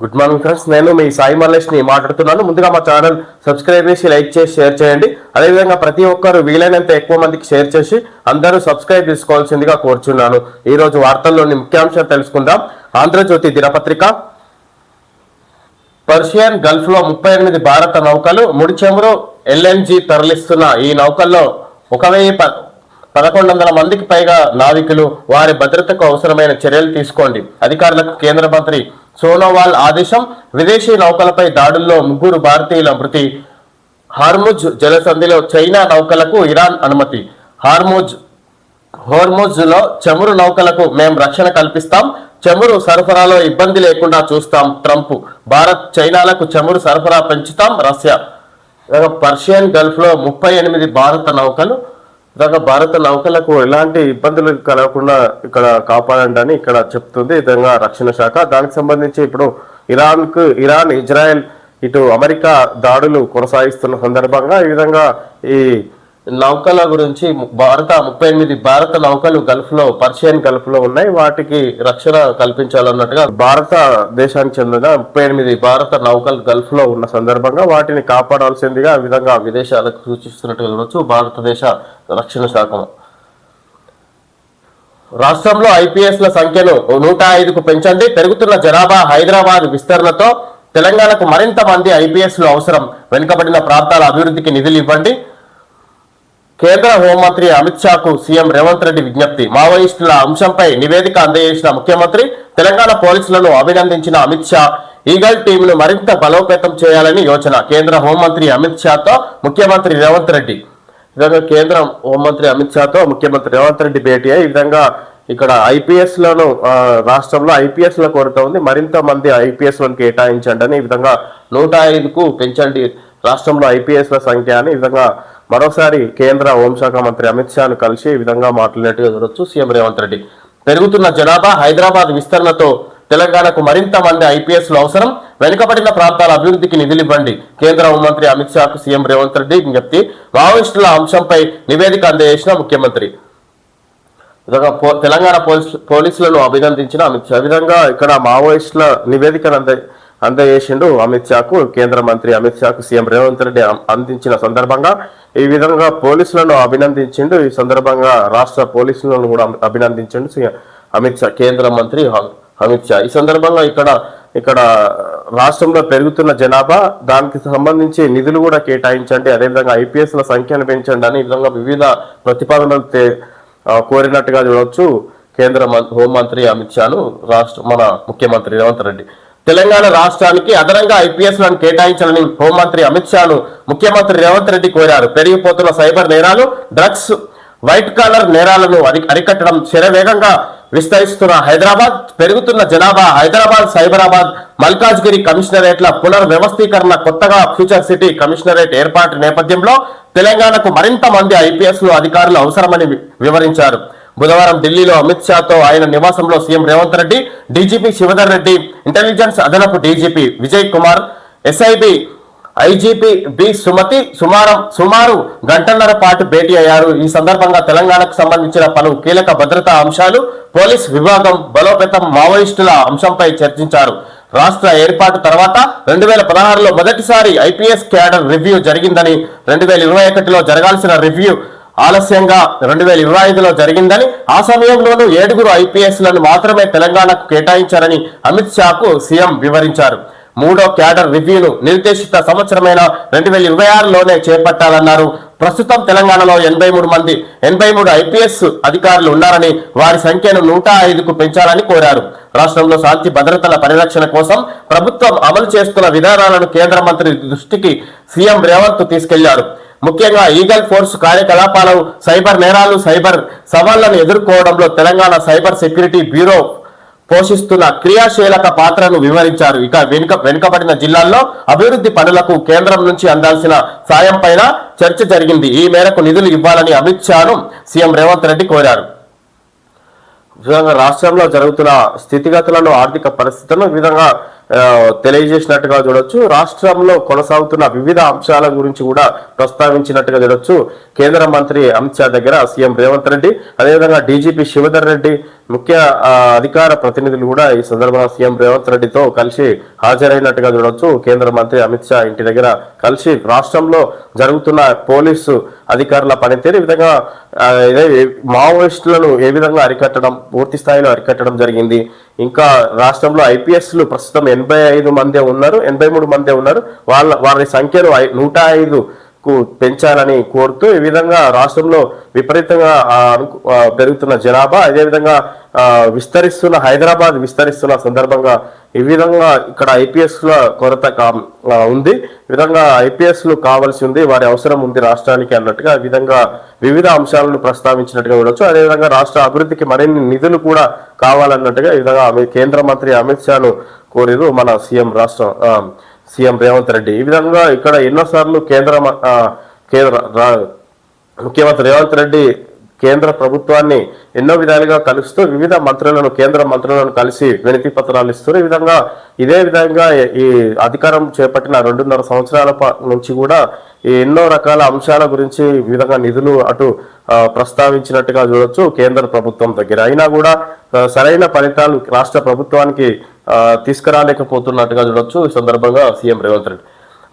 Good morning friends, నేను మీ సాయి మల్లేష్ని మాట్లాడుతున్నాను. ముందుగా మా ఛానల్ సబ్స్క్రైబ్ చేసి లైక్ చేసి షేర్ చేయండి. అదేవిధంగా ప్రతి ఒక్కరు వీలైనంత ఎక్కువ మందికి షేర్ చేసి అందరూ సబ్స్క్రైబ్ చేసుకోవాల్సిందిగా కోరుచున్నాను. ఈ రోజు వార్తల్లోని ముఖ్యాంశాలు తెలుసుకుందాం. ఆంధ్రజ్యోతి దినపత్రిక, పర్షియన్ గల్ఫ్ లో 38 భారత నౌకలు ముడి చమురు ఎల్ఎన్జీ తరలిస్తున్న ఈ నౌకల్లో 1100 మందికి పైగా నావికులు. వారి భద్రతకు అవసరమైన చర్యలు తీసుకోండి. అధికారులకు కేంద్ర మంత్రి సోనోవాల్ ఆదేశం. విదేశీ నౌకలపై దాడుల్లో 3 భారతీయుల మృతి. హార్ముజ్ జలసంధిలో చైనా నౌకలకు ఇరాన్ అనుమతి. హోర్ముజ్ లో చమురు నౌకలకు మేం రక్షణ కల్పిస్తాం. చమురు సరఫరాలో ఇబ్బంది లేకుండా చూస్తాం. ట్రంప్. భారత్ చైనాలకు చమురు సరఫరా పెంచుతాం. రష్యా. పర్షియన్ గల్ఫ్ లో 38 భారత నౌకలు. భారత నౌకలకు ఎలాంటి ఇబ్బందులు కలగకుండా ఇక్కడ కాపాడండి అని ఇక్కడ చెప్తుంది విధంగా రక్షణ శాఖ. దానికి సంబంధించి ఇప్పుడు ఇరాన్, ఇజ్రాయెల్, ఇటు అమెరికా దాడులు కొనసాగిస్తున్న సందర్భంగా ఈ విధంగా ఈ నౌకల గురించి 38 భారత నౌకలు పర్షియన్ గల్ఫ్ లో ఉన్నాయి. వాటికి రక్షణ కల్పించాలన్నట్టుగా భారతదేశానికి చెందిన 38 భారత నౌకలు గల్ఫ్ లో ఉన్న సందర్భంగా వాటిని కాపాడాల్సిందిగా ఈ విధంగా విదేశాలకు సూచిస్తున్నట్టుగా చూడవచ్చు భారతదేశ రక్షణ శాఖ. రాష్ట్రంలో ఐపీఎస్ల సంఖ్యను 105కు పెంచండి. పెరుగుతున్న జనాభా, హైదరాబాద్ విస్తరణతో తెలంగాణకు మరింత మంది ఐపీఎస్లు అవసరం. వెనుకబడిన ప్రాంతాల అభివృద్ధికి నిధులు ఇవ్వండి. కేంద్ర హోంమంత్రి అమిత్ షాకు సీఎం రేవంత్ రెడ్డి విజ్ఞప్తి. మావోయిస్టుల అంశంపై నివేదిక అందజేసిన ముఖ్యమంత్రి. తెలంగాణ పోలీసులను అభినందించిన అమిత్ షా. ఈగల్ టీంను మరింత బలోపేతం చేయాలని యోచన. కేంద్ర హోంమంత్రి అమిత్ షాతో ముఖ్యమంత్రి రేవంత్ రెడ్డి. కేంద్ర హోంమంత్రి అమిత్ షాతో ముఖ్యమంత్రి రేవంత్ రెడ్డి భేటీ అయ్యి ఈ విధంగా ఇక్కడ ఐపీఎస్ లను రాష్ట్రంలో ఐపీఎస్ ల కొరత ఉంది, మరింత మంది ఐపీఎస్ లను కేటాయించండి అని ఈ విధంగా 105కు పెంచండి రాష్ట్రంలో ఐపీఎస్ ల సంఖ్య అని ఈ విధంగా మరోసారి కేంద్ర హోంశాఖ మంత్రి అమిత్ షాను కలిసి ఈ విధంగా మాట్లాడినట్టుగా చూడొచ్చు సీఎం రేవంత్ రెడ్డి. పెరుగుతున్న జనాభా, హైదరాబాద్ విస్తరణతో తెలంగాణకు మరింత మంది ఐపీఎస్లు అవసరం. వెనుకబడిన ప్రాంతాల అభివృద్ధికి నిధులివ్వండి. కేంద్ర హోంమంత్రి అమిత్ షాకు సీఎం రేవంత్ రెడ్డి విజ్ఞప్తి. మావోయిస్టుల అంశంపై నివేదిక అందజేసిన ముఖ్యమంత్రి. తెలంగాణ పోలీసులను అభినందించిన అమిత్ షా. విధంగా ఇక్కడ మావోయిస్టుల నివేదికను అందజేసిండు అమిత్ షాకు. కేంద్ర మంత్రి అమిత్ షాకు సీఎం రేవంత్ రెడ్డి అందించిన సందర్భంగా ఈ విధంగా పోలీసులను అభినందించిండు. ఈ సందర్భంగా రాష్ట్ర పోలీసులను కూడా అభినందించిండు అమిత్ షా, కేంద్ర మంత్రి అమిత్ షా. ఈ సందర్భంగా ఇక్కడ రాష్ట్రంలో పెరుగుతున్న జనాభా, దానికి సంబంధించి నిధులు కూడా కేటాయించండి. అదేవిధంగా ఐపీఎస్ల సంఖ్యను పెంచండి అని ఈ విధంగా వివిధ ప్రతిపాదనలు కోరినట్టుగా చూడవచ్చు కేంద్ర హోంమంత్రి అమిత్ షాను మన ముఖ్యమంత్రి రేవంత్ రెడ్డి. తెలంగాణ రాష్ట్రానికి అదనంగా ఐపీఎస్లను కేటాయించాలని హోంమంత్రి అమిత్ షాను ముఖ్యమంత్రి రేవంత్ రెడ్డి కోరారు. పెరిగిపోతున్న సైబర్ నేరాలు, డ్రగ్స్, వైట్ కాలర్ నేరాలను అరికట్టడం, శరవేగంగా విస్తరిస్తున్న హైదరాబాద్, పెరుగుతున్న జనాభా, హైదరాబాద్, సైబరాబాద్, మల్కాజ్గిరి కమిషనరేట్ల పునర్వ్యవస్థీకరణ, కొత్తగా ఫ్యూచర్ సిటీ కమిషనరేట్ ఏర్పాటు నేపథ్యంలో తెలంగాణకు మరింత మంది ఐపీఎస్లు అధికారులు అవసరమని వివరించారు. బుధవారం ఢిల్లీలో అమిత్ షాతో ఆయన నివాసంలో CM Revanth Reddy, DGP Shivadhar Reddy, intelligence అదనపు DGP Vijay Kumar, SIB IGP B Sumathi సుమారు గంటన్నర పాటు భేటీ అయ్యారు. ఈ సందర్భంగా తెలంగాణకు సంబంధించిన పలు కీలక భద్రతా అంశాలు, పోలీస్ విభాగం బలోపేతం, మావోయిస్టుల అంశంపై చర్చించారు. రాష్ట్ర ఏర్పాటు తర్వాత 2016లో మొదటిసారి ఐపీఎస్ క్యాడర్ రివ్యూ జరిగిందని, 2021లో జరగాల్సిన రివ్యూ ఆలస్యంగా 2025లో జరిగిందని, ఆ సమయంలోనూ 7 ఐపీఎస్లను మాత్రమే తెలంగాణకు కేటాయించారని అమిత్ షాకు సీఎం వివరించారు. 3వ క్యాడర్ రివ్యూను నిర్దేశిత సంవత్సరమైన 2026లోనే చేపట్టాలన్నారు. ప్రస్తుతం తెలంగాణలో 83 ఐపీఎస్ అధికారులు ఉన్నారని, వారి సంఖ్యను 105కు పెంచాలని కోరారు. రాష్ట్రంలో శాంతి భద్రతల పరిరక్షణ కోసం ప్రభుత్వం అమలు చేస్తున్న విధానాలను కేంద్ర మంత్రి దృష్టికి సీఎం రేవంత్ తీసుకెళ్లారు. ముఖ్యంగా ఈగల్ ఫోర్స్ కార్యకలాపాలు, సైబర్ నేరాలు, సైబర్ సవాళ్లను ఎదుర్కోవడంలో తెలంగాణ సైబర్ సెక్యూరిటీ బ్యూరో పోషిస్తున్న క్రియాశీలక పాత్రను వివరించారు. ఇక వెనుకబడిన జిల్లాల్లో అభివృద్ధి పనులకు కేంద్రం నుంచి అందాల్సిన సాయం పైన చర్చ జరిగింది. ఈ మేరకు నిధులు ఇవ్వాలని అమిత్ షాను సీఎం రేవంత్ రెడ్డి కోరారు. రాష్ట్రంలో జరుగుతున్న స్థితిగతులను, ఆర్థిక పరిస్థితులను ఈ విధంగా తెలియజేసినట్టుగా చూడొచ్చు. రాష్ట్రంలో కొనసాగుతున్న వివిధ అంశాల గురించి కూడా ప్రస్తావించినట్టుగా చూడొచ్చు. కేంద్ర మంత్రి అమిత్ షా దగ్గర సీఎం రేవంత్ రెడ్డి, అదేవిధంగా డీజీపీ శివధర్ రెడ్డి, ముఖ్య అధికార ప్రతినిధులు కూడా ఈ సందర్భంగా సీఎం రేవంత్ రెడ్డితో కలిసి హాజరైనట్టుగా చూడొచ్చు. కేంద్ర మంత్రి అమిత్ షా ఇంటి దగ్గర కలిసి రాష్ట్రంలో జరుగుతున్న పోలీసు అధికారుల పనితీరు, ఈ విధంగా మావోయిస్టులను ఏ విధంగా అరికట్టడం, పూర్తి స్థాయిలో అరికట్టడం జరిగింది. ఇంకా రాష్ట్రంలో ఐపీఎస్లు ప్రస్తుతం 85 మందే ఉన్నారు, 83 మందే ఉన్నారు. వారి సంఖ్యను 105 కు పెంచాలని కోరుతూ ఈ విధంగా రాష్ట్రంలో విపరీతంగా పెరుగుతున్న జనాభా, అదేవిధంగా హైదరాబాద్ విస్తరిస్తున్న సందర్భంగా ఈ విధంగా ఇక్కడ ఐపీఎస్ల కొరత ఉంది, ఈ విధంగా ఐపీఎస్లు కావాల్సి ఉంది, వారి అవసరం ఉంది రాష్ట్రానికి అన్నట్టుగా ఈ విధంగా వివిధ అంశాలను ప్రస్తావించినట్టుగా చూడొచ్చు. అదేవిధంగా రాష్ట్ర అభివృద్ధికి మరిన్ని నిధులు కూడా కావాలన్నట్టుగా ఈ విధంగా కేంద్ర మంత్రి అమిత్ షాను కోరారు మన సీఎం రేవంత్ రెడ్డి. ఈ విధంగా ఇక్కడ ఎన్నోసార్లు ముఖ్యమంత్రి రేవంత్ రెడ్డి కేంద్ర ప్రభుత్వాన్ని ఎన్నో విధాలుగా కలుస్తూ వివిధ కేంద్ర మంత్రులను కలిసి వినతి పత్రాలు ఇస్తారు. ఇదే విధంగా ఈ అధికారం చేపట్టిన 2.5 సంవత్సరాల నుంచి కూడా ఎన్నో రకాల అంశాల గురించి ఈ విధంగా నిధులు అటు ప్రస్తావించినట్టుగా చూడొచ్చు కేంద్ర ప్రభుత్వం దగ్గర. అయినా కూడా సరైన ఫలితాలు రాష్ట్ర ప్రభుత్వానికి తీసుకురాలేకపోతున్నట్టుగా చూడొచ్చు. ఈ సందర్భంగా సీఎం రేవంత్ రెడ్డి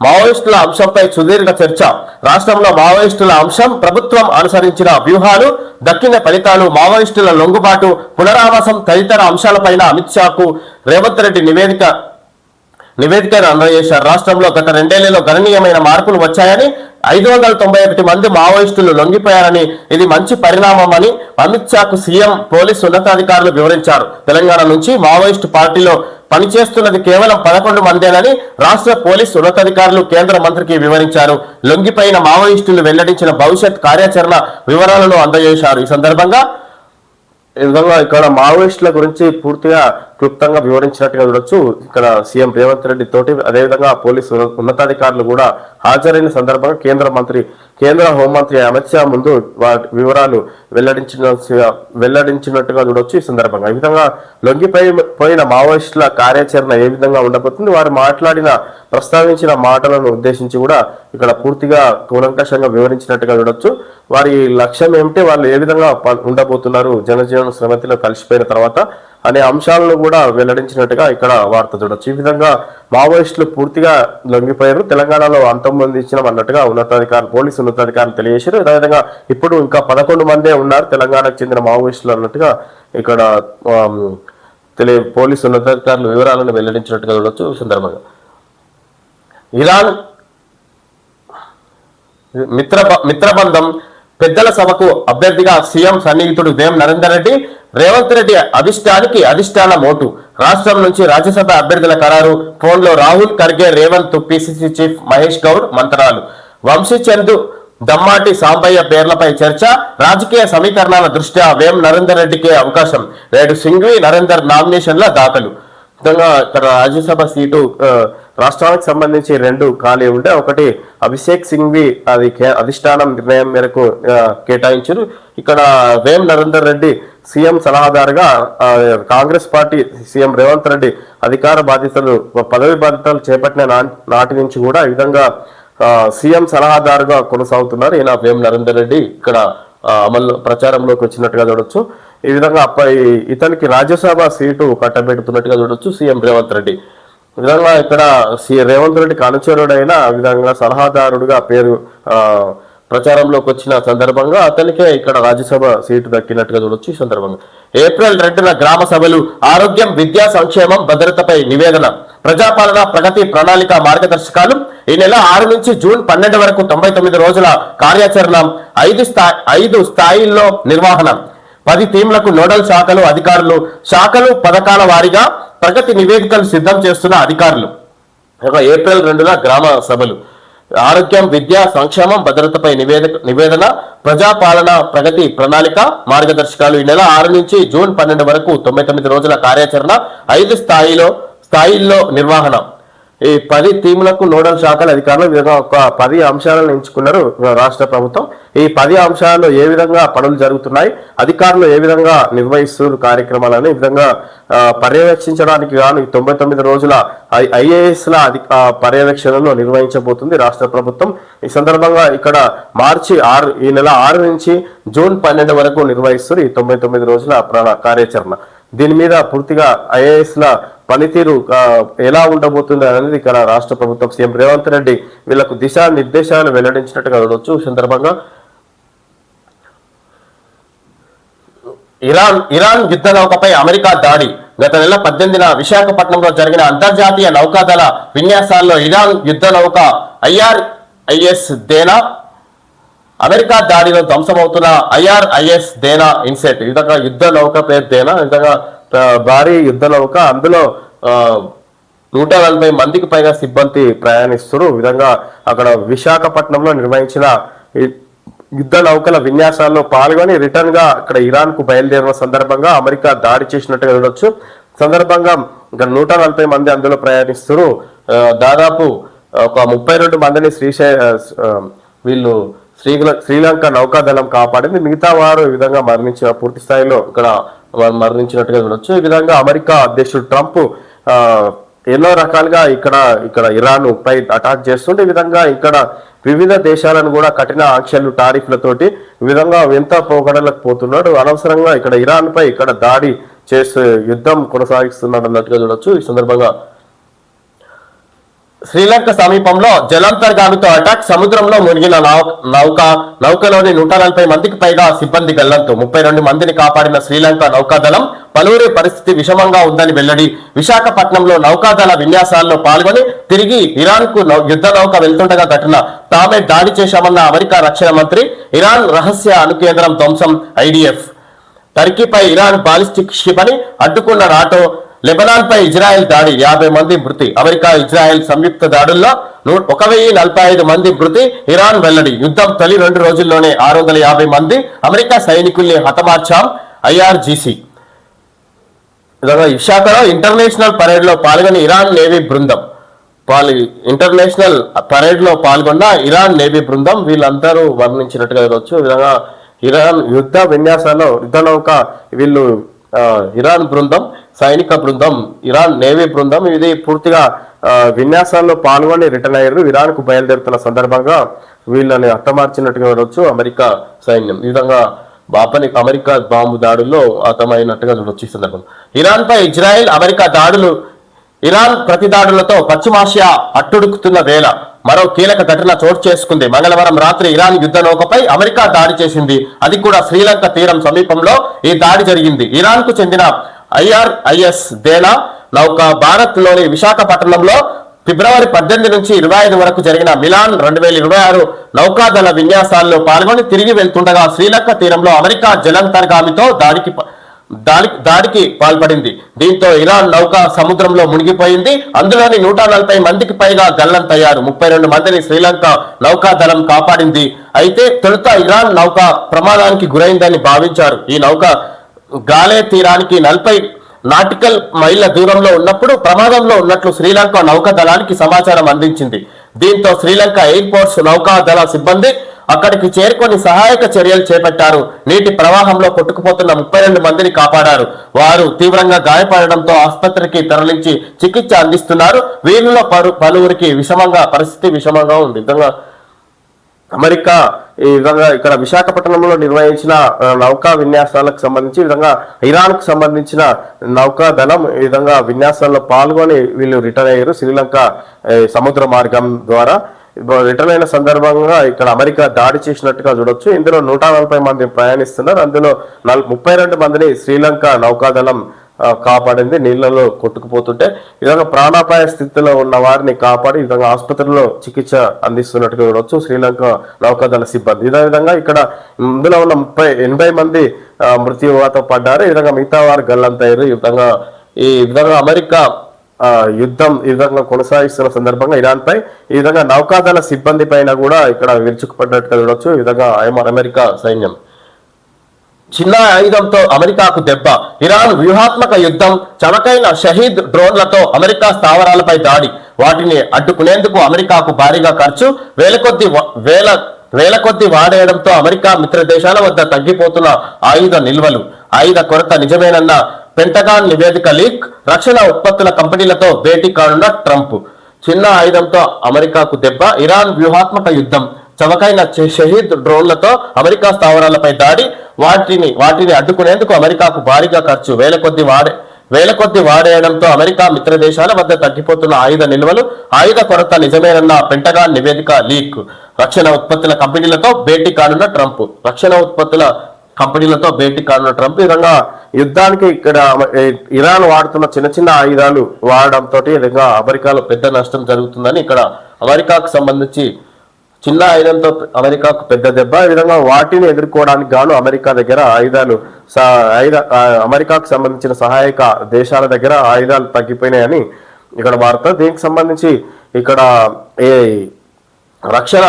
మావోయిస్టుల అంశంపై సుదీర్ఘ చర్చ. రాష్ట్రంలో మావోయిస్టుల అంశం, ప్రభుత్వం అనుసరించిన వ్యూహాలు, దక్కిన ఫలితాలు, మావోయిస్టుల లొంగుబాటు, పునరావాసం తదితర అంశాలపైన అమిత్ షాకు రేవంత్ రెడ్డి నివేదికను అందజేశారు. రాష్ట్రంలో గత 2 ఏళ్లలో గణనీయమైన మార్పులు వచ్చాయని, 591 మంది మావోయిస్టులు లొంగిపోయారని, ఇది మంచి పరిణామమని అమిత్ షాకు సీఎం, పోలీసు ఉన్నతాధికారులు వివరించారు. తెలంగాణ నుంచి మావోయిస్టు పార్టీలో పనిచేస్తున్నది కేవలం 11 మందేనని రాష్ట్ర పోలీసు ఉన్నతాధికారులు కేంద్ర మంత్రికి వివరించారు. లొంగిపోయిన మావోయిస్టులు వెల్లడించిన భవిష్యత్ కార్యాచరణ వివరాలను అందజేశారు. ఈ సందర్భంగా ఇక్కడ మావోయిస్టుల గురించి పూర్తిగా క్లుప్తంగా వివరించినట్టుగా చూడొచ్చు. ఇక్కడ సీఎం రేవంత్ రెడ్డి తోటి అదేవిధంగా పోలీసు ఉన్నతాధికారులు కూడా హాజరైన సందర్భంగా కేంద్ర హోంమంత్రి అమిత్ షా ముందు వాటి వివరాలు వెల్లడించినట్టుగా చూడొచ్చు. ఈ సందర్భంగా ఈ విధంగా లొంగిపోయిన మావోయిస్టుల కార్యాచరణ ఏ విధంగా ఉండబోతుంది, వారు ప్రస్తావించిన మాటలను ఉద్దేశించి కూడా ఇక్కడ పూర్తిగా కూలంకషంగా వివరించినట్టుగా చూడొచ్చు. వారి లక్ష్యం ఏమిటి, వాళ్ళు ఏ విధంగా ఉండబోతున్నారు జనజీవన శ్రమతిలో కలిసిపోయిన తర్వాత అనే అంశాలను కూడా వెల్లడించినట్టుగా ఇక్కడ వార్త చూడొచ్చు. ఈ విధంగా మావోయిస్టులు పూర్తిగా లొంగిపోయారు, తెలంగాణలో అంతమొందించడం అన్నట్టుగా పోలీసు ఉన్నతాధికారులు తెలియజేశారు. అదేవిధంగా ఇప్పుడు ఇంకా 11 మందే ఉన్నారు తెలంగాణకు చెందిన మావోయిస్టులు అన్నట్టుగా ఇక్కడ పోలీసు ఉన్నతాధికారులు వివరాలను వెల్లడించినట్టుగా చూడొచ్చు. ఈ సందర్భంగా ఇరాన్ మిత్రబంధం పెద్దల సభకు అభ్యర్థిగా సీఎం సన్నిహితుడు వేం నరేందర్ రెడ్డి, రేవంత్ రెడ్డి అధిష్టాన మోటు. రాష్ట్రం నుంచి రాజ్యసభ అభ్యర్థుల ఖరారు. ఫోన్లో రాహుల్ ఖర్గే, రేవంత్, పిసిసి చీఫ్ మహేష్ గౌడ్ మంత్రాలు. వంశీచంద్, దమ్మాటి సాంబయ్య పేర్లపై చర్చ. రాజకీయ సమీకరణాల దృష్ట్యా వేం నరేందర్ రెడ్డికే అవకాశం. 7 సింఘ్వి నరేందర్ నామినేషన్ల దాఖలు. విధంగా ఇక్కడ రాజ్యసభ సీటు రాష్ట్రానికి సంబంధించి 2 ఖాళీ ఉంటే ఒకటి అభిషేక్ సింఘ్వి అది అధిష్టానం నిర్ణయం మేరకు కేటాయించారు. ఇక్కడ వేం నరేందర్ రెడ్డి సీఎం సలహాదారుగా కాంగ్రెస్ పార్టీ సీఎం రేవంత్ రెడ్డి పదవి బాధ్యతలు చేపట్టిన నాటి నుంచి కూడా ఈ విధంగా సీఎం సలహాదారుగా కొనసాగుతున్నారు. ఈయన వేం నరేందర్ రెడ్డి ఇక్కడ ప్రచారంలోకి వచ్చినట్టుగా చూడొచ్చు. ఈ విధంగా ఇతనికి రాజ్యసభ సీటు కట్టబెడుతున్నట్టుగా చూడొచ్చు సీఎం రేవంత్ రెడ్డి. ఈ విధంగా ఇక్కడ రేవంత్ రెడ్డికి అనుచరుడైన విధంగా సలహాదారుడుగా పేరు ప్రచారంలోకి వచ్చిన సందర్భంగా అతనికే ఇక్కడ రాజ్యసభ సీటు దక్కినట్టుగా చూడొచ్చు. ఈ సందర్భంగా ఏప్రిల్ 2న గ్రామ సభలు, ఆరోగ్యం, విద్యా సంక్షేమం, భద్రతపై నివేదన, ప్రజాపాలన ప్రగతి ప్రణాళిక మార్గదర్శకాలు. ఈ నెల 6 నుంచి జూన్ 12 వరకు 99 రోజుల కార్యాచరణ, 5 స్థాయిల్లో నిర్వహణ, 10 థీమ్లకు నోడల్ శాఖలు పథకాల వారీగా ప్రగతి నివేదికలు సిద్ధం చేస్తున్న అధికారులు. ఏప్రిల్ 2న గ్రామ సభలు, ఆరోగ్యం, విద్యా సంక్షేమం, భద్రతపై నివేదన, ప్రజాపాలన ప్రగతి ప్రణాళిక మార్గదర్శకాలు. ఈ నెల 6 నుంచి జూన్ 12 వరకు 99 రోజుల కార్యాచరణ, 5 స్థాయిల్లో నిర్వహణ, ఈ 10 థీములకు నోడల్ శాఖల అధికారులు విధంగా ఒక 10 అంశాలను ఎంచుకున్నారు రాష్ట్ర ప్రభుత్వం. ఈ 10 అంశాల్లో ఏ విధంగా పనులు జరుగుతున్నాయి, అధికారులు ఏ విధంగా నిర్వహిస్తున్నారు కార్యక్రమాలను ఈ విధంగా పర్యవేక్షించడానికి గాను 99 రోజుల ఐఏఎస్ల పర్యవేక్షణలో నిర్వహించబోతుంది రాష్ట్ర ప్రభుత్వం. ఈ సందర్భంగా ఇక్కడ ఈ నెల 6 నుంచి జూన్ 12 వరకు నిర్వహిస్తారు ఈ 99 రోజుల కార్యాచరణ. దీని మీద పూర్తిగా ఐఏఎస్ల పనితీరు ఎలా ఉండబోతుంది అనేది ఇక్కడ రాష్ట్ర ప్రభుత్వం సీఎం రేవంత్ రెడ్డి వీళ్లకు దిశానిర్దేశాలు వెల్లడించినట్టుగా చూడవచ్చు. సందర్భంగా ఇరాన్ యుద్ధ నౌకపై అమెరికా దాడి. గత నెల 18న విశాఖపట్నంలో జరిగిన అంతర్జాతీయ నౌకాదళ విన్యాసాల్లో ఇరాన్ యుద్ధ నౌక IRIS దేనా అమెరికా దాడిలో ధ్వంసమవుతున్న IRIS దేనా ఇన్సెట్ ఈ విధంగా యుద్ధ నౌక పేరు దేనా ఈ విధంగా భారీ యుద్ధ నౌక, అందులో 140 మందికి పైగా సిబ్బంది ప్రయాణిస్తారు. ఈ విధంగా అక్కడ విశాఖపట్నంలో నిర్వహించిన యుద్ధ నౌకల విన్యాసాల్లో పాల్గొని రిటర్న్ గా అక్కడ ఇరాన్ కు బయలుదేరిన సందర్భంగా అమెరికా దాడి చేసినట్టుగా చూడొచ్చు. సందర్భంగా ఇక్కడ 140 మంది అందులో ప్రయాణిస్తారు. దాదాపు ఒక 32 మందిని వీళ్ళు శ్రీలంక నౌకాదళం కాపాడింది. మిగతా వారు ఈ విధంగా మరణించిన పూర్తి స్థాయిలో ఇక్కడ మరణించినట్టుగా చూడొచ్చు. ఈ విధంగా అమెరికా అధ్యక్షుడు ట్రంప్ ఎన్నో రకాలుగా ఇక్కడ ఇరాన్ పై అటాక్ చేస్తుంటే ఈ విధంగా ఇక్కడ వివిధ దేశాలను కూడా కఠిన ఆంక్షలు టారిఫ్లతోటి ఈ విధంగా ఎంత పోగడలకు పోతున్నాడు. అనవసరంగా ఇక్కడ ఇరాన్ పై ఇక్కడ దాడి చేస్తూ యుద్ధం కొనసాగిస్తున్నాడు అన్నట్టుగా చూడొచ్చు. ఈ సందర్భంగా శ్రీలంక సమీపంలో జలాంతర్గామితో అటాక్. సముద్రంలో మునిగిన నౌకలోని 140 మందికి పైగా సిబ్బంది గల్లంతు. 32 మందిని కాపాడిన శ్రీలంక నౌకాదళం పలువురి పరిస్థితి విషమంగా ఉందని వెల్లడి. విశాఖపట్నంలో నౌకాదళ విన్యాసాల్లో పాల్గొని తిరిగి ఇరాన్ కు యుద్ధ నౌక వెళ్తుండగా ఘటన. తామే దాడి చేశామన్న అమెరికా రక్షణ మంత్రి. ఇరాన్ రహస్య అణుకేంద్రం ధ్వంసం. IDF టర్కీపై ఇరాన్ బాలిస్టిక్ క్షిపణి అడ్డుకున్న నాటో. లెబనాన్ పై ఇజ్రాయెల్ దాడి. 50 మంది మృతి. అమెరికా ఇజ్రాయెల్ సంయుక్త దాడుల్లో 1045 మంది మృతి. ఇరాన్ వెల్లడి. యుద్ధం తొలి 2 రోజుల్లోనే 650 మంది అమెరికా సైనికుల్ని హతమార్చాం. IRGC విశాఖలో ఇంటర్నేషనల్ పరేడ్ లో పాల్గొని ఇరాన్ నేవీ బృందం. ఇంటర్నేషనల్ పరేడ్ లో పాల్గొన్న ఇరాన్ నేవీ బృందం వీళ్ళందరూ వర్ణించినట్టుగా చూడవచ్చు. ఈ విధంగా ఇరాన్ యుద్ధ విన్యాసాల్లో యుద్ధ నౌక వీళ్ళు ఇరాన్ బృందం, సైనిక బృందం, ఇరాన్ నేవీ బృందం ఇది పూర్తిగా విన్యాసాల్లో పాల్గొని రిటర్న్ అయ్యారు. ఇరాన్ కు బయలుదేరుతున్న సందర్భంగా వీళ్ళని హతమార్చినట్టుగా చూడవచ్చు అమెరికా సైన్యం. ఈ విధంగా అమెరికా బాంబు దాడుల్లో హతమైనట్టుగా చూడవచ్చు. ఈ సందర్భంగా ఇరాన్ పై ఇజ్రాయెల్ అమెరికా దాడులు. ఇరాన్ ప్రతి దాడులతో పశ్చిమాసియా అట్టుడుకుతున్న వేళ మరో కీలక ఘటన చోటు చేసుకుంది. మంగళవారం రాత్రి ఇరాన్ యుద్ధ నౌకపై అమెరికా దాడి చేసింది. అది కూడా శ్రీలంక తీరం సమీపంలో ఈ దాడి జరిగింది. ఇరాన్ కు చెందిన IRIS దేనా నౌక భారత్ లోని విశాఖపట్నంలో ఫిబ్రవరి 18 నుంచి 25 వరకు జరిగిన మిలాన్ 2026 నౌకాదళ విన్యాసాల్లో పాల్గొని తిరిగి వెళ్తుండగా శ్రీలంక తీరంలో అమెరికా జలాంతర్గామితో దాడికి పాల్పడింది. దీంతో ఇరాన్ నౌక సముద్రంలో మునిగిపోయింది. అందులోని 140 మందికి పైగా గల్లంతయ్యారు. 32 మందిని శ్రీలంక నౌకాదళం కాపాడింది. అయితే తొలుత ఇరాన్ నౌక ప్రమాదానికి గురైందని భావించారు. ఈ నౌక గాలే తీరానికి 40 నాటికల్ మైళ్ళ దూరంలో ఉన్నప్పుడు ప్రమాదంలో ఉన్నట్లు శ్రీలంక నౌకాదళానికి సమాచారం అందించింది. దీంతో శ్రీలంక ఎయిర్ ఫోర్స్ నౌకాదళ సిబ్బంది అక్కడికి చేరుకొని సహాయక చర్యలు చేపట్టారు. నీటి ప్రవాహంలో కొట్టుకుపోతున్న 32 మందిని కాపాడారు. వారు తీవ్రంగా గాయపడడంతో ఆసుపత్రికి తరలించి చికిత్స అందిస్తున్నారు. వీరిలో పలువురికి పరిస్థితి విషమంగా ఉంది. విధంగా అమెరికా ఈ విధంగా ఇక్కడ విశాఖపట్నంలో నిర్వహించిన నౌకా విన్యాసాలకు సంబంధించి విధంగా ఇరాన్ కు సంబంధించిన నౌకాదళం ఈ విధంగా విన్యాసాల్లో పాల్గొని వీళ్ళు రిటర్న్ అయ్యారు. శ్రీలంక సముద్ర మార్గం ద్వారా రిటర్న్ అయిన సందర్భంగా ఇక్కడ అమెరికా దాడి చేసినట్టుగా చూడొచ్చు. ఇందులో 140 మంది ప్రయాణిస్తున్నారు. అందులో 32 మందిని శ్రీలంక నౌకాదళం కాపాడింది. నీళ్లలో కొట్టుకుపోతుంటే ఈ విధంగా ప్రాణాపాయ స్థితిలో ఉన్న వారిని కాపాడి ఈ విధంగా ఆసుపత్రిలో చికిత్స అందిస్తున్నట్టుగా చూడవచ్చు శ్రీలంక నౌకాదళ సిబ్బంది. ఇదే విధంగా ఇక్కడ ఇందులో ఉన్న 80 మంది మృత్యువాత పడ్డారు. ఈ విధంగా మిగతా వారు గల్లంతయ్యారు. ఈ విధంగా అమెరికా యుద్ధం ఈ విధంగా కొనసాగిస్తున్న సందర్భంగా ఇరాన్ పై ఈ విధంగా నౌకాదళ సిబ్బంది పైన కూడా ఇక్కడ విరుచుకుపడ్డట్టుగా చూడవచ్చు. ఈ విధంగా అమెరికా సైన్యం చిన్న ఆయుధంతో అమెరికాకు దెబ్బ. ఇరాన్ వ్యూహాత్మక యుద్ధం. చమకైన షహీద్ డ్రోన్లతో అమెరికా స్థావరాలపై దాడి. వాటిని అడ్డుకునేందుకు అమెరికాకు భారీగా ఖర్చు, వేల కొద్ది వాడేయడంతో అమెరికా మిత్ర దేశాల వద్ద తగ్గిపోతున్న ఆయుధ నిల్వలు, ఆయుధ కొరత నిజమేనన్న పెంటగాన్ నివేదిక లీక్, రక్షణ ఉత్పత్తుల కంపెనీలతో భేటీ కానున్న ట్రంప్, చిన్న ఆయుధంతో అమెరికాకు దెబ్బ, ఇరాన్ వ్యూహాత్మక యుద్ధం, చవకైన షహీద్ డ్రోన్లతో అమెరికా స్థావరాలపై దాడి, వాటిని అడ్డుకునేందుకు అమెరికాకు భారీగా ఖర్చు, వేల కొద్ది వాడేయడంతో అమెరికా మిత్ర దేశాల వద్ద తగ్గిపోతున్న ఆయుధ నిల్వలు, ఆయుధ కొరత నిజమేనన్న పెంటగాన్ నివేదిక లీక్, రక్షణ ఉత్పత్తుల కంపెనీలతో భేటీ కానున్న ట్రంప్, ఈ విధంగా యుద్ధానికి ఇక్కడ ఇరాన్ వాడుతున్న చిన్న ఆయుధాలు వాడడంతో ఈ విధంగా అమెరికాలో పెద్ద నష్టం జరుగుతుందని ఇక్కడ అమెరికాకు సంబంధించి చిన్న ఆయుధంతో అమెరికాకు పెద్ద దెబ్బ, ఈ విధంగా వాటిని ఎదుర్కోవడానికి గాను అమెరికా దగ్గర అమెరికాకు సంబంధించిన సహాయక దేశాల దగ్గర ఆయుధాలు తగ్గిపోయినాయని ఇక్కడ వార్త. దీనికి సంబంధించి ఇక్కడ ఏ రక్షణ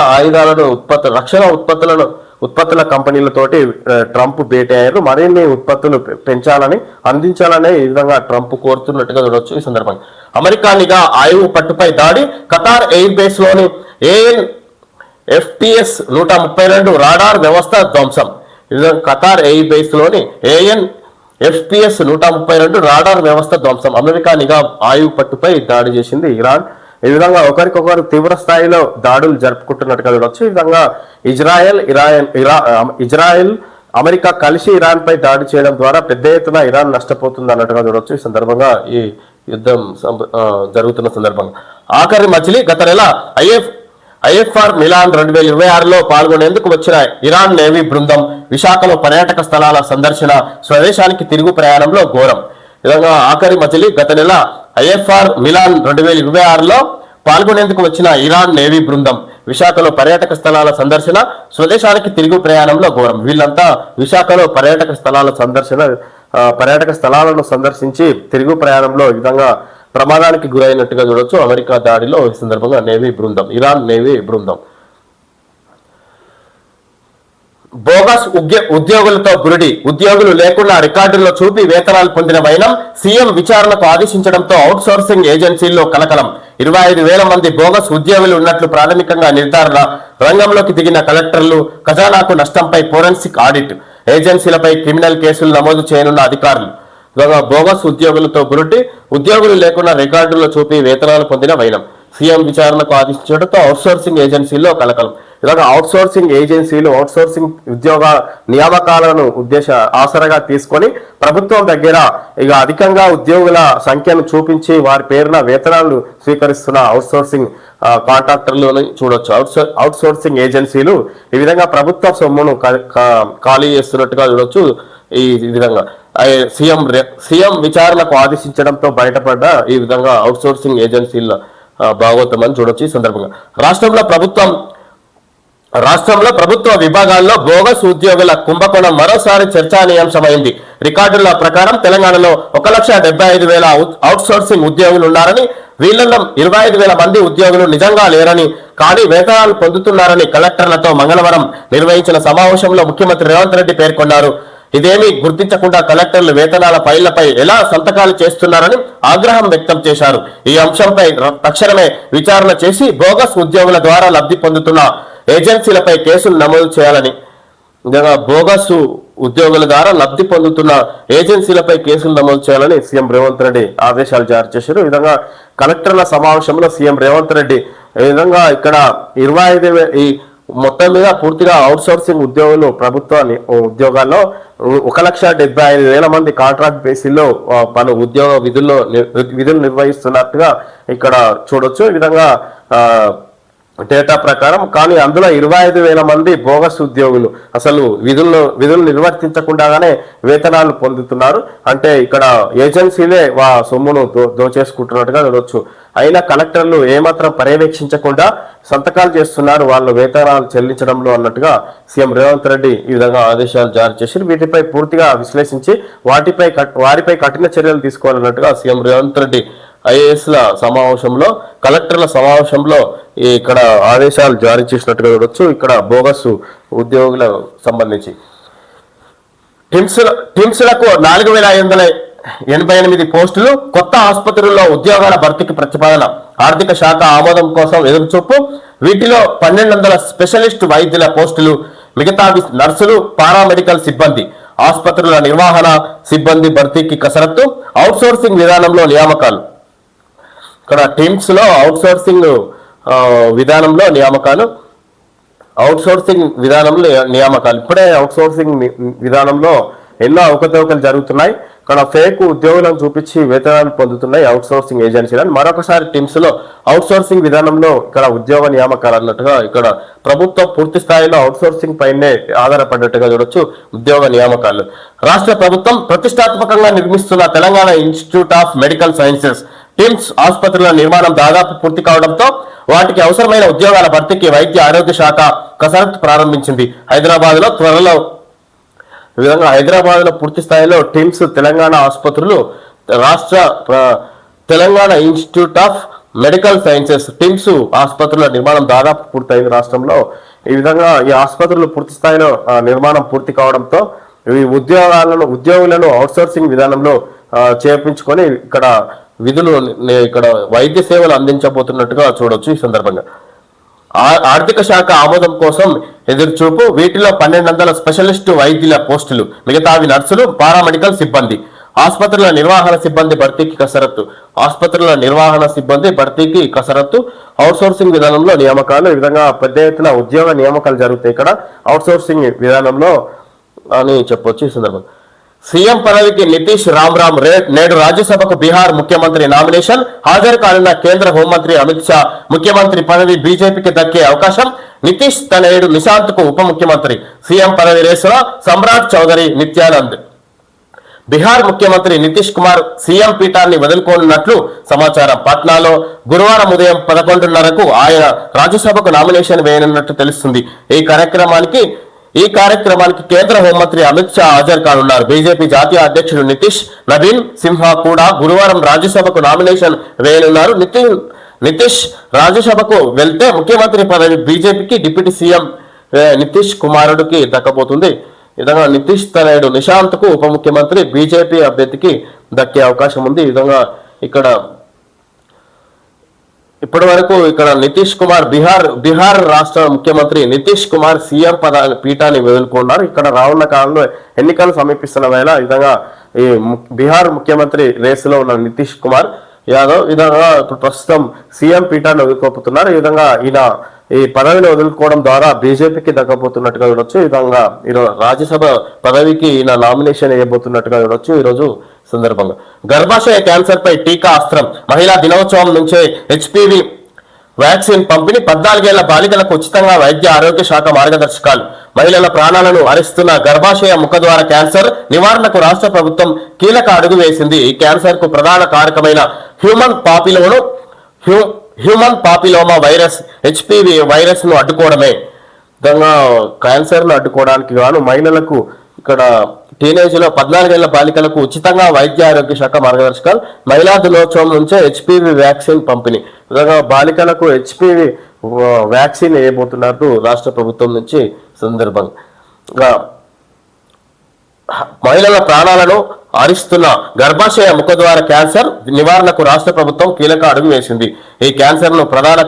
ఉత్పత్తుల కంపెనీలతోటి ట్రంప్ భేటీ అయ్యారు. మరిన్ని ఉత్పత్తులు అందించాలనే ఈ విధంగా ట్రంప్ కోరుతున్నట్టుగా చూడవచ్చు. ఈ సందర్భంగా అమెరికా నిఘా ఆయువు పట్టుపై దాడి, ఖతార్ ఎయిర్ బేస్ లోని AN/FPS 132 రాడార్ వ్యవస్థ ధ్వంసం. ఖతార్ ఎయిర్ బేస్ లోని AN/FPS 132 రాడార్ వ్యవస్థ ధ్వంసం. అమెరికా నిఘా ఆయువు పట్టుపై దాడి చేసింది ఇరాన్. ఈ విధంగా ఒకరికొకరు తీవ్ర స్థాయిలో దాడులు జరుపుకుంటున్నట్టుగా చూడవచ్చు. ఈ విధంగా ఇజ్రాయెల్ అమెరికా కలిసి ఇరాన్ పై దాడి చేయడం ద్వారా పెద్ద ఎత్తున ఇరాన్ నష్టపోతుంది అన్నట్టుగా చూడవచ్చు. ఈ సందర్భంగా ఈ యుద్ధం జరుగుతున్న సందర్భంగా ఆఖరి మజిలీ గత నెల IFR మిలాన్ 2026లో పాల్గొనేందుకు వచ్చిన ఇరాన్ నేవీ బృందం విశాఖలో పర్యాటక స్థలాల సందర్శన, స్వదేశానికి తిరుగు ప్రయాణంలో ఘోరం. ఈ విధంగా ఆఖరి మజిలీ గత నెల IFR మిలాన్ 2026లో పాల్గొనేందుకు వచ్చిన ఇరాన్ నేవీ బృందం విశాఖలో పర్యాటక స్థలాల సందర్శన, స్వదేశానికి తిరుగు ప్రయాణంలో ఘోరం. వీళ్ళంతా విశాఖలో పర్యాటక స్థలాలను సందర్శించి తిరుగు ప్రయాణంలో ఈ విధంగా ప్రమాదానికి గురైనట్టుగా చూడొచ్చు. అమెరికా దాడిలో ఈ సందర్భంగా ఇరాన్ నేవీ బృందం బోగస్ ఉద్యోగులతో బురిడి, ఉద్యోగులు లేకుండా రికార్డుల్లో చూపి వేతనాలు పొందిన వైనం, సీఎం విచారణకు ఆదేశించడంతో అవుట్ సోర్సింగ్ ఏజెన్సీల్లో కలకలం. 25,000 మంది బోగస్ ఉద్యోగులు ఉన్నట్లు ప్రాథమికంగా నిర్ధారణ, రంగంలోకి దిగిన కలెక్టర్లు, ఖజానాకు నష్టంపై ఫోరెన్సిక్ ఆడిట్, ఏజెన్సీలపై క్రిమినల్ కేసులు నమోదు చేయనున్న అధికారులు. బోగస్ ఉద్యోగులతో బురుటి, ఉద్యోగులు లేకుండా రికార్డుల్లో చూపి వేతనాలు పొందిన వైనం, సీఎం విచారణకు ఆదేశించడంతో అవుట్సోర్సింగ్ ఏజెన్సీల్లో కలకలం. ఇలాగ అవుట్సోర్సింగ్ ఉద్యోగ నియామకాలను ఆసరగా తీసుకొని ప్రభుత్వం దగ్గర ఇక అధికంగా ఉద్యోగుల సంఖ్యను చూపించి వారి పేరున వేతనాలు స్వీకరిస్తున్న అవుట్సోర్సింగ్ కాంట్రాక్టర్లను చూడొచ్చు. అవుట్సోర్సింగ్ ఏజెన్సీలు ఈ విధంగా ప్రభుత్వ సొమ్మును ఖాళీ చేస్తున్నట్టుగా చూడొచ్చు. ఈ విధంగా సీఎం విచారణకు ఆదేశించడంతో బయటపడ్డ ఈ విధంగా అవుట్సోర్సింగ్ ఏజెన్సీల భాగవతం అని చూడొచ్చు. ఈ సందర్భంగా రాష్ట్రంలో ప్రభుత్వ విభాగాల్లో బోగస్ ఉద్యోగుల కుంభకోణం మరోసారి చర్చానీయాంశమైంది. రికార్డుల ప్రకారం తెలంగాణలో 1,75,000 అవుట్సోర్సింగ్ ఉద్యోగులు ఉన్నారని, వీళ్లలో 25,000 మంది ఉద్యోగులు నిజంగా లేరని, కానీ వేతనాలు పొందుతున్నారని కలెక్టర్లతో మంగళవారం నిర్వహించిన సమావేశంలో ముఖ్యమంత్రి రేవంత్ రెడ్డి పేర్కొన్నారు. ఇదేమీ గుర్తించకుండా కలెక్టర్లు వేతనాల ఫైళ్లపై ఎలా సంతకాలు చేస్తున్నారని ఆగ్రహం వ్యక్తం చేశారు. ఈ అంశంపై తక్షణమే విచారణ చేసి బోగస్ ఉద్యోగుల ద్వారా లబ్ధి పొందుతున్న ఏజెన్సీలపై కేసులు నమోదు చేయాలని, బోగస్ ఉద్యోగుల ద్వారా లబ్ధి పొందుతున్న ఏజెన్సీలపై కేసులు నమోదు చేయాలని సీఎం రేవంత్ రెడ్డి ఆదేశాలు జారీ చేశారు. ఈ విధంగా కలెక్టర్ల సమావేశంలో సీఎం రేవంత్ రెడ్డి ఈ విధంగా ఇక్కడ 25,000 మొత్తం మీద పూర్తిగా అవుట్సోర్సింగ్ ఉద్యోగులు ప్రభుత్వ ఉద్యోగాల్లో 1,75,000 మంది కాంట్రాక్ట్ బేసిల్లో పలు ఉద్యోగ విధులు నిర్వహిస్తున్నట్టుగా ఇక్కడ చూడొచ్చు. ఈ విధంగా డేటా ప్రకారం, కానీ అందులో 25,000 మంది బోగస్ ఉద్యోగులు అసలు విధులు నిర్వర్తించకుండానే వేతనాలు పొందుతున్నారు. అంటే ఇక్కడ ఏజెన్సీలే సొమ్మును దోచేసుకుంటున్నట్టుగా చూడొచ్చు. అయినా కలెక్టర్లు ఏమాత్రం పర్యవేక్షించకుండా సంతకాలు చేస్తున్నారు వాళ్ళు వేతనాలు చెల్లించడంలో అన్నట్టుగా సీఎం రేవంత్ రెడ్డి ఈ విధంగా ఆదేశాలు జారీ చేశారు. వీటిపై పూర్తిగా విశ్లేషించి వారిపై కఠిన చర్యలు తీసుకోవాలన్నట్టుగా సీఎం రేవంత్ రెడ్డి ఐఏఎస్ల సమావేశంలో, కలెక్టర్ల సమావేశంలో ఇక్కడ ఆదేశాలు జారీ చేసినట్టుగా చూడొచ్చు. ఇక్కడ బోగస్ ఉద్యోగులకు సంబంధించి టిమ్స్లకు 88 పోస్టులు, కొత్త ఆసుపత్రుల్లో ఉద్యోగాల భర్తీకి ప్రతిపాదన, ఆర్థిక శాఖ ఆమోదం కోసం ఎదురుచూపు. వీటిలో 1200 స్పెషలిస్ట్ వైద్యుల పోస్టులు, మిగతావి నర్సులు, పారామెడికల్ సిబ్బంది. ఆసుపత్రుల నిర్వహణ సిబ్బంది భర్తీకి కసరత్తు. అవుట్సోర్సింగ్ విధానంలో నియామకాలు. ఇక్కడ టీమ్స్ లో అవుట్సోర్సింగ్ విధానంలో నియామకాలు. ఇప్పుడే అవుట్సోర్సింగ్ విధానంలో ఎన్నో అవకతవకలు జరుగుతున్నాయి. ఇక్కడ ఫేక్ ఉద్యోగులను చూపించి వేతనాలు పొందుతున్నాయి అవుట్సోర్సింగ్ ఏజెన్సీలను. మరొకసారి టీమ్స్ లో అవుట్సోర్సింగ్ విధానంలో ఇక్కడ ఉద్యోగ నియామకాలు అన్నట్టుగా ఇక్కడ ప్రభుత్వం పూర్తి స్థాయిలో అవుట్సోర్సింగ్ పైనే ఆధారపడ్డట్టుగా చూడొచ్చు ఉద్యోగ నియామకాలు. రాష్ట్ర ప్రభుత్వం ప్రతిష్టాత్మకంగా నిర్మిస్తున్న Telangana institute of medical sciences TIMS ఆసుపత్రుల నిర్మాణం దాదాపు పూర్తి కావడంతో వాటికి అవసరమైన ఉద్యోగాల భర్తీకి వైద్య ఆరోగ్య శాఖ కసరత్తు ప్రారంభించింది. హైదరాబాద్ లో పూర్తి స్థాయిలో టిమ్స్ తెలంగాణ ఆసుపత్రులు Telangana institute of medical sciences TIMS ఆసుపత్రుల నిర్మాణం దాదాపు పూర్తయింది రాష్ట్రంలో. ఈ విధంగా ఈ ఆసుపత్రులు పూర్తి స్థాయిలో నిర్మాణం పూర్తి కావడంతో ఈ ఉద్యోగులను అవుట్సోర్సింగ్ విధానంలో చేర్పించుకొని ఇక్కడ వైద్య సేవలు అందించబోతున్నట్టుగా చూడొచ్చు. ఈ సందర్భంగా ఆర్థిక శాఖ ఆమోదం కోసం ఎదురుచూపు. వీటిలో 1200 స్పెషలిస్టు వైద్యుల పోస్టులు, మిగతావి నర్సులు, పారామెడికల్ సిబ్బంది. ఆసుపత్రుల నిర్వహణ సిబ్బంది భర్తీకి కసరత్తు. అవుట్సోర్సింగ్ విధానంలో నియామకాలు. ఈ విధంగా పెద్ద ఎత్తున ఉద్యోగ నియామకాలు జరుగుతాయి ఇక్కడ అవుట్సోర్సింగ్ విధానంలో అని చెప్పొచ్చు. ఈ సందర్భంగా సీఎం పదవికి నితీష్ రామ్ నేడు రాజ్యసభకు బీహార్ ముఖ్యమంత్రి నామినేషన్. హాజరు కానున్న కేంద్ర హోంమంత్రి అమిత్ షా. ముఖ్యమంత్రి పదవి బీజేపీకి దక్కే అవకాశం. నితీష్ తనయుడు నిశాంత్ కు ఉప ముఖ్యమంత్రి. సీఎం పదవి రేసులో సమ్రాట్ చౌదరి, నిత్యానంద్. బీహార్ ముఖ్యమంత్రి నితీష్ కుమార్ సీఎం పీఠాన్ని వదులుకోనున్నట్లు సమాచారం. పాట్నాలో గురువారం ఉదయం 11:30కు ఆయన రాజ్యసభకు నామినేషన్ వేయనున్నట్టు తెలుస్తుంది. ఈ కార్యక్రమానికి కేంద్ర హోంమంత్రి అమిత్ షా హాజరు కానున్నారు. బీజేపీ జాతీయ అధ్యక్షుడు నవీన్ సిన్హా కూడా గురువారం రాజ్యసభకు నామినేషన్ వేయనున్నారు. నితీష్ రాజ్యసభకు వెళ్తే ముఖ్యమంత్రి పదవి బీజేపీకి, డిప్యూటీ సీఎం నితీష్ కుమారుడికి దక్కబోతుంది. ఈ విధంగా నితీష్ తనయుడు నిశాంత్ కు ఉప ముఖ్యమంత్రి, బీజేపీ అభ్యర్థికి దక్కే అవకాశం ఉంది. ఈ విధంగా ఇప్పటి వరకు నితీష్ కుమార్ బీహార్ రాష్ట్ర ముఖ్యమంత్రి నితీష్ కుమార్ సీఎం పీఠాన్ని వదులుకున్నారు. ఇక్కడ రానున్న కాలంలో ఎన్నికలు సమీపిస్తున్న వేళ ఈ విధంగా ఈ బీహార్ ముఖ్యమంత్రి రేసులో ఉన్న నితీష్ కుమార్ యాదవ్ ఈ విధంగా ఇప్పుడు ప్రస్తుతం సీఎం పీఠాన్ని వదులుకోబోతున్నారు. ఈ విధంగా ఈయన ఈ పదవిని వదులుకోవడం ద్వారా బీజేపీకి దక్కబోతున్నట్టుగా చూడొచ్చు. ఈ విధంగా ఈరోజు రాజ్యసభ పదవికి ఈయన నామినేషన్ వేయబోతున్నట్టుగా చూడొచ్చు. ఈ రోజు సందర్భంగా గర్భాశయ క్యాన్సర్ పై టీకా అస్త్రం. మహిళా దినోత్సవం నుంచే హెచ్పివి వ్యాక్సిన్ పంపిణీ. 14 ఏళ్ల బాలికలకు ఉచితంగా వైద్య ఆరోగ్య శాఖ మార్గదర్శకాలు. మహిళల ప్రాణాలను హరిస్తున్న గర్భాశయ ముఖద్వార క్యాన్సర్ నివారణకు రాష్ట్ర ప్రభుత్వం కీలక అడుగు వేసింది. ఈ క్యాన్సర్ కు ప్రధాన కారకమైన human papilloma virus HPV virus ను అడ్డుకోవడమే. విధంగా క్యాన్సర్ ను అడ్డుకోవడానికి గాను మహిళలకు టీనేజ్ లో 14 ఏళ్ల బాలికలకు ఉచితంగా వైద్య ఆరోగ్య శాఖ మార్గదర్శకాలు. మహిళా దినోత్సవం నుంచే హెచ్పివి వ్యాక్సిన్ పంపిణీ. విధంగా బాలికలకు హెచ్పివి వ్యాక్సిన్ వేయబోతున్నట్టు రాష్ట్ర ప్రభుత్వం నుంచి సందర్భంగా మహిళల ప్రాణాలను హరిస్తున్న గర్భాశయ ముఖద్వార క్యాన్సర్ నివారణకు రాష్ట్ర ప్రభుత్వం కీలక అడుగు వేసింది. ఈ క్యాన్సర్ కు ప్రధాన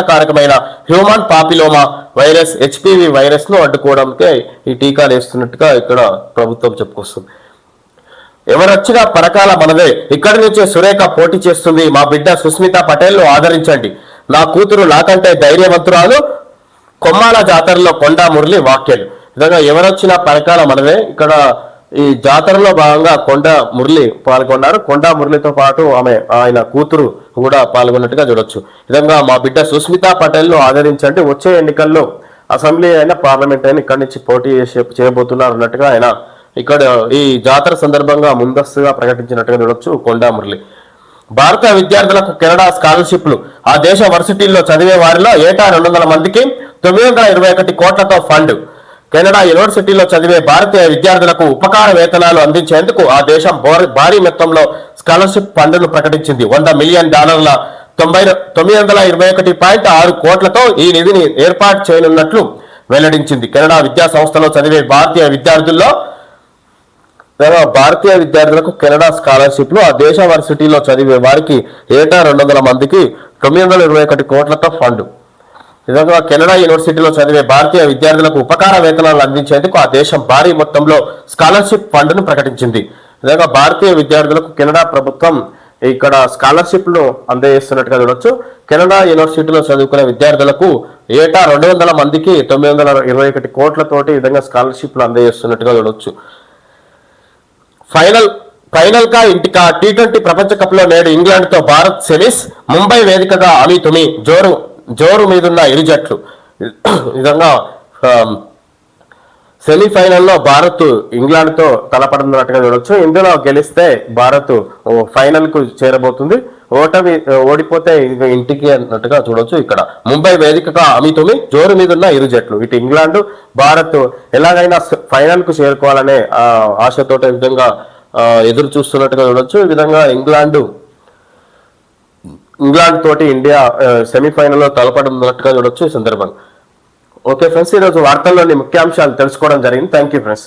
కారకమైన human papilloma virus HPV virus ను అడ్డుకోవడానికే ఈ టీకాలు వేస్తున్నట్టుగా ఇక్కడ ప్రభుత్వం చెప్పుకొస్తుంది. ఎవరొచ్చినా పరకాల మనదే. ఇక్కడి నుంచే సురేఖ పోటీ చేస్తుంది. మా బిడ్డ సుస్మితా పటేల్ ను ఆదరించండి. నా కూతురు నాకంటే ధైర్యవంతురాలు. కొమ్మాల జాతరలో కొండా మురళి వ్యాఖ్యలు. విధంగా ఎవరొచ్చినా పరకాల మనదే. ఇక్కడ ఈ జాతరలో భాగంగా కొండా మురళి పాల్గొన్నారు. కొండా మురళితో పాటు ఆయన కూతురు కూడా పాల్గొన్నట్టుగా చూడొచ్చు. విధంగా మా బిడ్డ సుస్మితా పటేల్ ను ఆదరించండి. వచ్చే ఎన్నికల్లో అసెంబ్లీ అయినా పార్లమెంట్ అయినా ఇక్కడి నుంచి పోటీ చేయబోతున్నారు అన్నట్టుగా ఆయన ఈ జాతర సందర్భంగా ముందస్తుగా ప్రకటించినట్టుగా చూడొచ్చు కొండా మురళి. భారత విద్యార్థులకు కెనడా స్కాలర్షిప్లు. ఆ దేశ వర్సిటీల్లో చదివే వారిలో ఏటా 200 మందికి 921 కోట్లతో ఫండ్. కెనడా యూనివర్సిటీలో చదివే భారతీయ విద్యార్థులకు ఉపకార వేతనాలు అందించేందుకు ఆ దేశం భారీ మొత్తంలో స్కాలర్షిప్ ఫండ్ను ప్రకటించింది. $100 మిలియన్ 921.6 కోట్లతో ఈ నిధిని ఏర్పాటు చేయనున్నట్లు వెల్లడించింది. కెనడా విద్యా సంస్థలో చదివే భారతీయ విద్యార్థుల్లో భారతీయ విద్యార్థులకు కెనడా స్కాలర్షిప్లు ఆ దేశ వర్సిటీలో చదివే వారికి ఏటా 200 మందికి 921 కోట్లతో ఫండ్. విధంగా కెనడా యూనివర్సిటీలో చదివే భారతీయ విద్యార్థులకు ఉపకార వేతనాలు అందించేందుకు ఆ దేశం భారీ మొత్తంలో స్కాలర్షిప్ ఫండ్ను ప్రకటించింది. విధంగా భారతీయ విద్యార్థులకు కెనడా ప్రభుత్వం ఇక్కడ స్కాలర్షిప్లు అందజేస్తున్నట్టుగా చూడొచ్చు. కెనడా యూనివర్సిటీలో చదువుకునే విద్యార్థులకు ఏటా 200 మందికి 921 కోట్లతోటి విధంగా స్కాలర్షిప్లు అందజేస్తున్నట్టుగా చూడొచ్చు. ఫైనల్ గా ఇంటికా T20 ప్రపంచ కప్ లో నేడు ఇంగ్లాండ్ తో భారత్ సెమీస్. ముంబై వేదికగా అమితుమి జోరు మీదున్న ఇరు జట్లు. విధంగా సెమీఫైనల్లో భారత్ ఇంగ్లాండ్ తో తలపడుతున్నట్టుగా చూడొచ్చు. ఇందులో గెలిస్తే భారత్ ఫైనల్ కు చేరబోతుంది, ఓడిపోతే ఇంటికి అన్నట్టుగా చూడొచ్చు. ఇక్కడ ముంబై వేదికగా అమితుమి జోరు మీదున్న ఇరు జట్లు. ఇటు ఇంగ్లాండ్ భారత్ ఎలాగైనా ఫైనల్ కు చేరుకోవాలనే ఆశతో విధంగా ఎదురు చూస్తున్నట్టుగా చూడొచ్చు. ఈ విధంగా ఇంగ్లాండ్ తోటి ఇండియా సెమీఫైనల్లో తలపడుతున్నట్టుగా చూడొచ్చు ఈ సందర్భంగా. ఓకే ఫ్రెండ్స్, ఈరోజు వార్తల్లోని ముఖ్యాంశాలు తెలుసుకోవడం జరిగింది. Thank you friends.